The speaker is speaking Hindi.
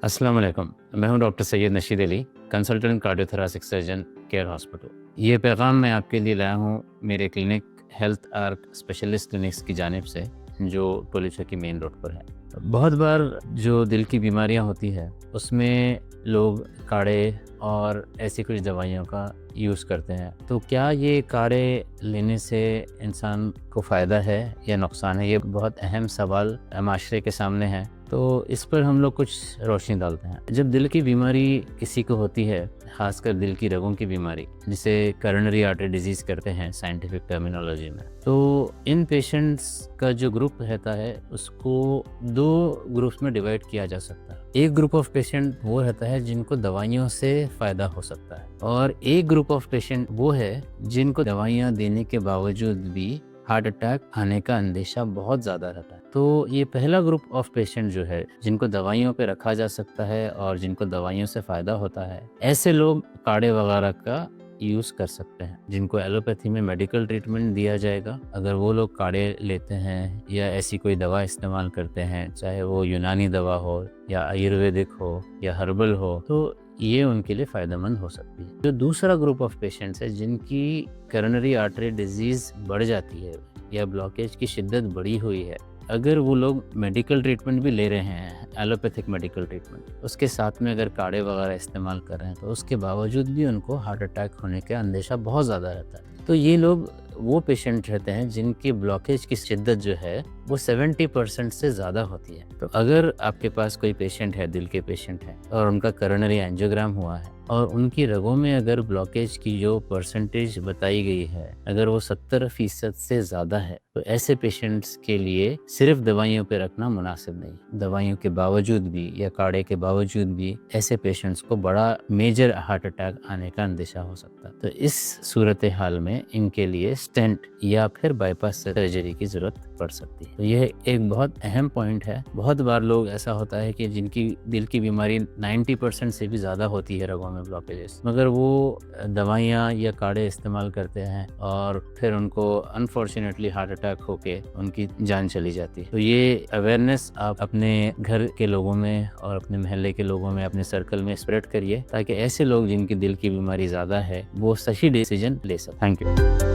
अस्सलाम वालेकुम। मैं हूं doctor Syed Nasheed Ali, consultant cardiothoracic surgeon, care hospital. ये पैगाम मैं आपके लिए लाया हूं मेरे clinic health arc specialist clinics की जानिब से, जो पुलिस की मेन रोड पर है। बहुत बार जो दिल की बीमारियां होती है उसमें लोग काढ़े और ऐसी कुछ दवाइयों का यूज़ करते हैं। तो क्या ये काढ़े लेने से इंसान को फ़ायदा है या नुकसान है? ये बहुत अहम सवाल माशरे के सामने है। तो इस पर हम लोग कुछ रोशनी डालते हैं। जब दिल की बीमारी किसी को होती है, खासकर दिल की रगों की बीमारी, जिसे करोनरी आर्टरी डिजीज़ करते हैं साइंटिफिक टर्मिनोलॉजी में, तो इन पेशेंट्स का जो ग्रुप रहता है उसको 2 ग्रुप्स में डिवाइड किया जा सकता है। एक ग्रुप ऑफ पेशेंट वो रहता है जिनको दवाइयों से फ़ायदा हो सकता है, और एक ग्रुप ऑफ पेशेंट वो है जिनको दवाइयाँ देने के बावजूद भी हार्ट अटैक आने का अंदेशा बहुत ज़्यादा रहता है। तो ये पहला ग्रुप ऑफ पेशेंट जो है, जिनको दवाइयों पे रखा जा सकता है और जिनको दवाइयों से फ़ायदा होता है, ऐसे लोग काढ़े वगैरह का यूज़ कर सकते हैं। जिनको एलोपैथी में मेडिकल ट्रीटमेंट दिया जाएगा, अगर वो लोग काढ़े लेते हैं या ऐसी कोई दवा इस्तेमाल करते हैं, चाहे वो यूनानी दवा हो या आयुर्वेदिक हो या हर्बल हो, तो ये उनके लिए फ़ायदेमंद हो सकती है। जो दूसरा ग्रुप ऑफ पेशेंट्स है जिनकी करोनरी आर्टरी डिजीज़ बढ़ जाती है या ब्लॉकेज की शिद्दत बढ़ी हुई है, अगर वो लोग मेडिकल ट्रीटमेंट भी ले रहे हैं, एलोपैथिक मेडिकल ट्रीटमेंट, उसके साथ में अगर काढ़े वगैरह इस्तेमाल कर रहे हैं, तो उसके बावजूद भी उनको हार्ट अटैक होने का अंदेशा बहुत ज़्यादा रहता है। तो ये लोग वो पेशेंट रहते हैं जिनकी ब्लॉकेज की शिद्दत जो है वो 70% से ज़्यादा होती है। तो अगर आपके पास कोई पेशेंट है, दिल के पेशेंट है, और उनका करोनरी एंजियोग्राम हुआ है और उनकी रगों में अगर ब्लॉकेज की जो परसेंटेज बताई गई है, अगर वो 70% से ज़्यादा है, तो ऐसे पेशेंट्स के लिए सिर्फ दवाइयों पे रखना मुनासिब नहीं। दवाइयों के बावजूद भी या काढ़े के बावजूद भी ऐसे पेशेंट्स को बड़ा मेजर हार्ट अटैक आने का अंदेशा हो सकता है। तो इस सूरत हाल में इनके लिए स्टेंट या फिर बाईपास सर्जरी की ज़रूरत पड़ सकती है। तो यह एक बहुत अहम पॉइंट है। बहुत बार लोग ऐसा होता है कि जिनकी दिल की बीमारी 90% से भी ज़्यादा होती है रगों में ब्लॉकेजेस, मगर वो दवाइयाँ या काढ़े इस्तेमाल करते हैं और फिर उनको अनफॉर्चुनेटली हार्ट अटैक होके उनकी जान चली जाती है। तो ये अवेयरनेस आप अपने घर के लोगों में और अपने मोहल्ले के लोगों में, अपने सर्कल में स्प्रेड करिए, ताकि ऐसे लोग जिनकी दिल की बीमारी ज़्यादा है वो सही डिसीजन ले सकें। Thank you.